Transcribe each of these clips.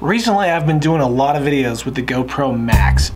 Recently, I've been doing a lot of videos with the GoPro Max.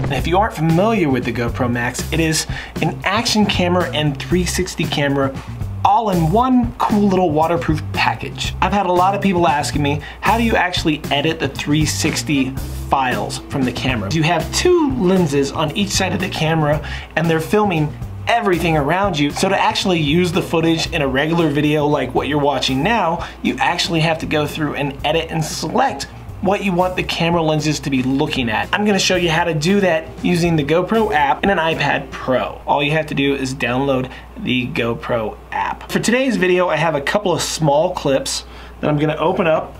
And if you aren't familiar with the GoPro Max, it is an action camera and 360 camera all in one cool little waterproof package. I've had a lot of people asking me, how do you actually edit the 360 files from the camera? You have two lenses on each side of the camera and they're filming everything around you. So to actually use the footage in a regular video like what you're watching now, you actually have to go through and edit and select what you want the camera lenses to be looking at. I'm gonna show you how to do that using the GoPro app in an iPad Pro. All you have to do is download the GoPro app. For today's video, I have a couple of small clips that I'm gonna open up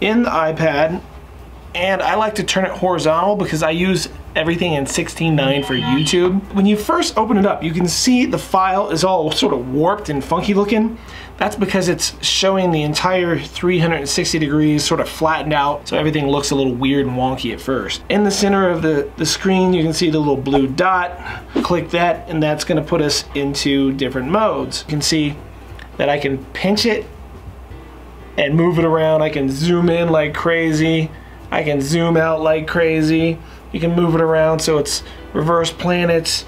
in the iPad, and I like to turn it horizontal because I use everything in 16:9 for YouTube. When you first open it up, you can see the file is all sort of warped and funky looking. That's because it's showing the entire 360 degrees sort of flattened out, so everything looks a little weird and wonky at first. In the center of the screen, you can see the little blue dot. Click that, and that's gonna put us into different modes. You can see that I can pinch it and move it around. I can zoom in like crazy. I can zoom out like crazy. You can move it around so it's reverse planets,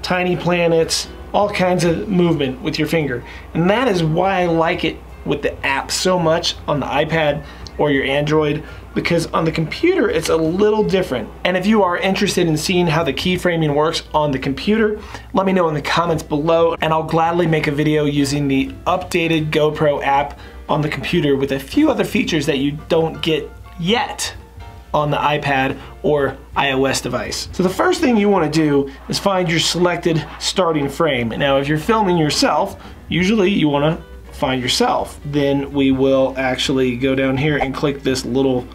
tiny planets, all kinds of movement with your finger. And that is why I like it with the app so much on the iPad or your Android, because on the computer it's a little different. And if you are interested in seeing how the keyframing works on the computer, let me know in the comments below and I'll gladly make a video using the updated GoPro app on the computer with a few other features that you don't get yet on the iPad or iOS device. So the first thing you want to do is find your selected starting frame. Now if you're filming yourself, usually you want to find yourself. Then we will actually go down here and click this little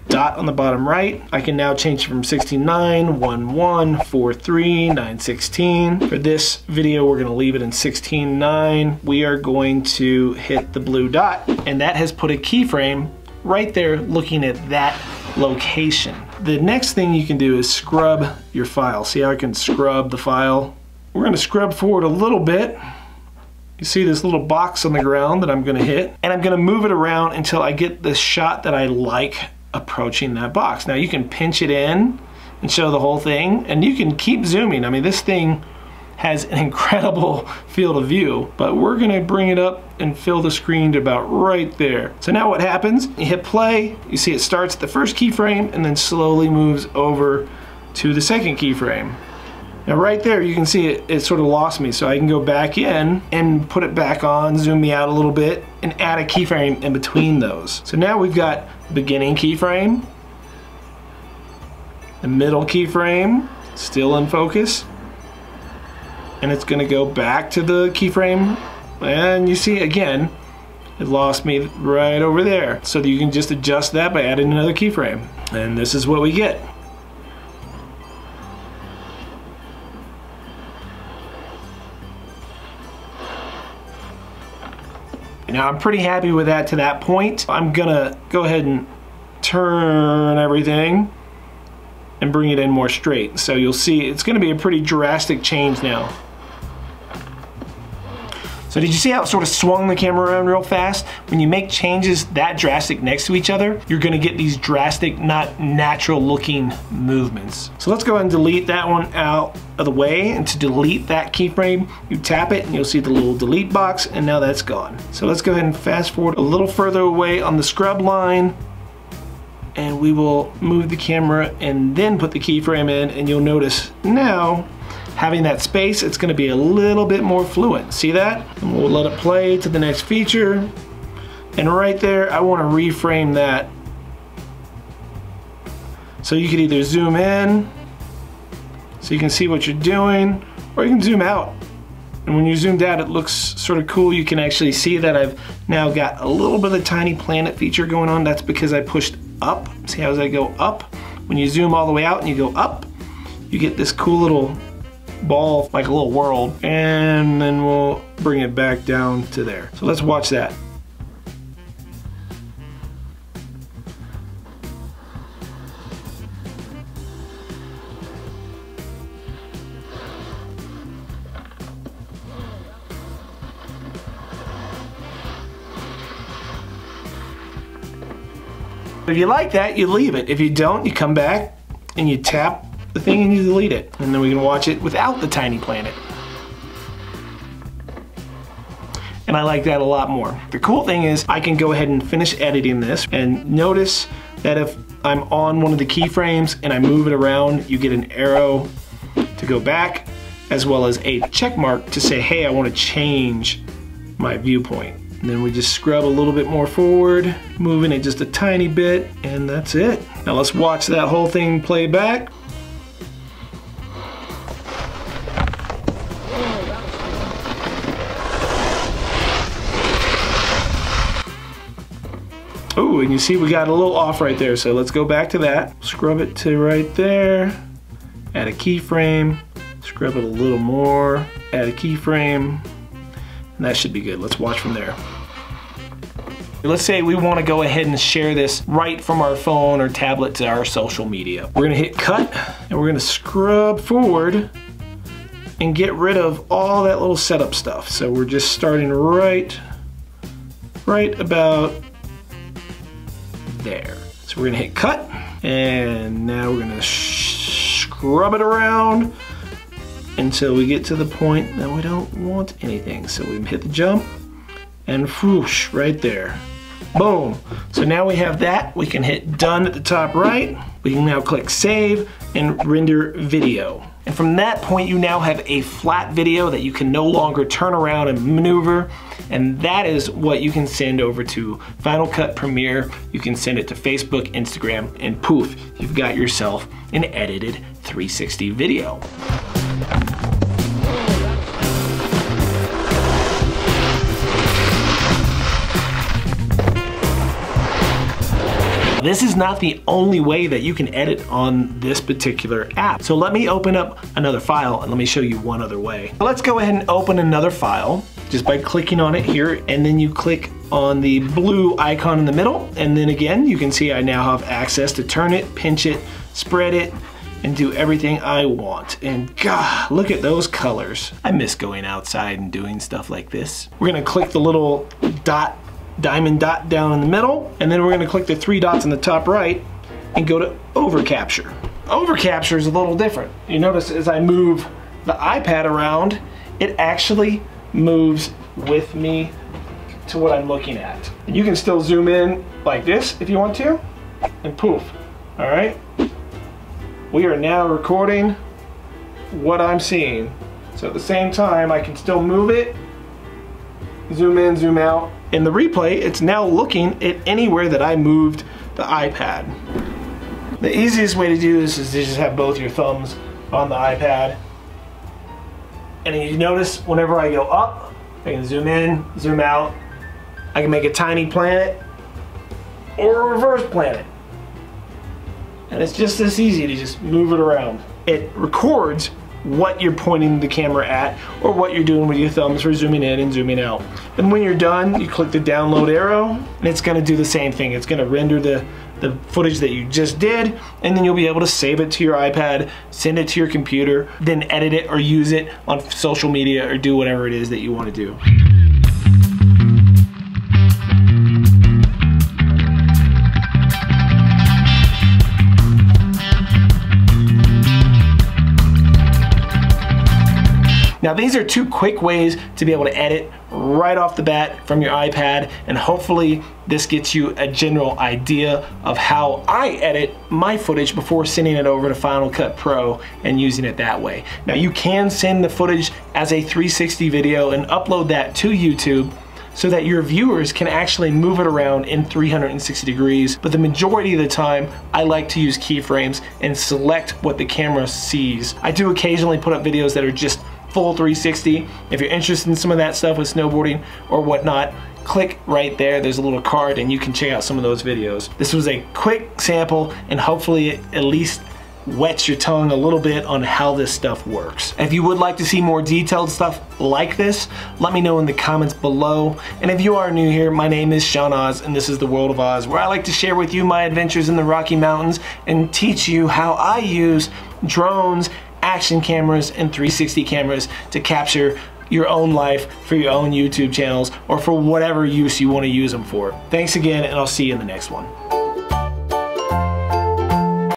dot on the bottom right. I can now change from 16:9, 1:1, 4:3, 9:16. For this video, we're going to leave it in 16:9. We are going to hit the blue dot, and that has put a keyframe right there looking at that location. The next thing you can do is scrub your file. See how I can scrub the file? We're going to scrub forward a little bit. You see this little box on the ground that I'm going to hit, and I'm going to move it around until I get the shot that I like approaching that box. Now you can pinch it in and show the whole thing, and you can keep zooming. I mean, this thing has an incredible field of view, but we're gonna bring it up and fill the screen to about right there. So now what happens, you hit play, you see it starts at the first keyframe and then slowly moves over to the second keyframe. Now right there you can see it sort of lost me, so I can go back in and put it back on, zoom me out a little bit, and add a keyframe in between those. So now we've got the beginning keyframe, the middle keyframe, still in focus, and it's gonna go back to the keyframe, and you see again it lost me right over there. So you can just adjust that by adding another keyframe, and this is what we get. Now I'm pretty happy with that to that point. I'm gonna go ahead and turn everything and bring it in more straight. So you'll see it's gonna be a pretty drastic change now. So did you see how it sort of swung the camera around real fast? When you make changes that drastic next to each other, you're gonna get these drastic, not natural looking movements. So let's go ahead and delete that one out of the way. And to delete that keyframe, you tap it and you'll see the little delete box, and now that's gone. So let's go ahead and fast forward a little further away on the scrub line, and we will move the camera and then put the keyframe in, and you'll notice now having that space, it's going to be a little bit more fluent. See that? And we'll let it play to the next feature. And right there, I want to reframe that. So you could either zoom in, so you can see what you're doing, or you can zoom out. And when you zoomed out, it looks sort of cool. You can actually see that I've now got a little bit of the tiny planet feature going on. That's because I pushed up. See how as I go up? When you zoom all the way out and you go up, you get this cool little ball, like a little world, and then we'll bring it back down to there. So let's watch that. If you like that, you leave it. If you don't, you come back and you tap the thing and you delete it. And then we can watch it without the tiny planet. And I like that a lot more. The cool thing is I can go ahead and finish editing this, and notice that if I'm on one of the keyframes and I move it around, you get an arrow to go back, as well as a check mark to say, hey, I want to change my viewpoint. And then we just scrub a little bit more forward, moving it just a tiny bit, and that's it. Now let's watch that whole thing play back. Oh, and you see we got a little off right there, so let's go back to that. Scrub it to right there, add a keyframe, scrub it a little more, add a keyframe, and that should be good. Let's watch from there. Let's say we want to go ahead and share this right from our phone or tablet to our social media. We're gonna hit cut, and we're gonna scrub forward and get rid of all that little setup stuff. So we're just starting right about there. So we're gonna hit cut, and now we're gonna scrub it around until we get to the point that we don't want anything. So we hit the jump, and whoosh, right there. Boom. So now we have that. We can hit done at the top right. We can now click save and render video. And from that point, you now have a flat video that you can no longer turn around and maneuver. And that is what you can send over to Final Cut Premiere. You can send it to Facebook, Instagram, and poof, you've got yourself an edited 360 video. This is not the only way that you can edit on this particular app. So let me open up another file and let me show you one other way. Let's go ahead and open another file just by clicking on it here, and then you click on the blue icon in the middle, and then again you can see I now have access to turn it, pinch it, spread it, and do everything I want. And God, look at those colors. I miss going outside and doing stuff like this. We're gonna click the little diamond dot down in the middle, and then we're going to click the 3 dots in the top right and go to OverCapture. OverCapture is a little different. You notice as I move the iPad around, it actually moves with me to what I'm looking at. And you can still zoom in like this if you want to, and poof. All right, we are now recording what I'm seeing. So at the same time, I can still move it, zoom in, zoom out. In the replay, it's now looking at anywhere that I moved the iPad. The easiest way to do this is to just have both your thumbs on the iPad. And you notice whenever I go up, I can zoom in, zoom out. I can make a tiny planet or a reverse planet. And it's just this easy to just move it around. It records what you're pointing the camera at or what you're doing with your thumbs for zooming in and zooming out. And when you're done, you click the download arrow, and it's gonna do the same thing. It's gonna render the footage that you just did, and then you'll be able to save it to your iPad, send it to your computer, then edit it or use it on social media or do whatever it is that you wanna do. Now these are 2 quick ways to be able to edit right off the bat from your iPad, and hopefully this gets you a general idea of how I edit my footage before sending it over to Final Cut Pro and using it that way. Now you can send the footage as a 360 video and upload that to YouTube so that your viewers can actually move it around in 360 degrees. But the majority of the time, I like to use keyframes and select what the camera sees. I do occasionally put up videos that are just full 360. If you're interested in some of that stuff with snowboarding or whatnot, click right there. There's a little card and you can check out some of those videos. This was a quick sample, and hopefully it at least wets your tongue a little bit on how this stuff works. If you would like to see more detailed stuff like this, let me know in the comments below. And if you are new here, my name is Sean Oz, and this is the World of Oz, where I like to share with you my adventures in the Rocky Mountains and teach you how I use drones, action cameras, and 360 cameras to capture your own life for your own YouTube channels or for whatever use you want to use them for. Thanks again, and I'll see you in the next one.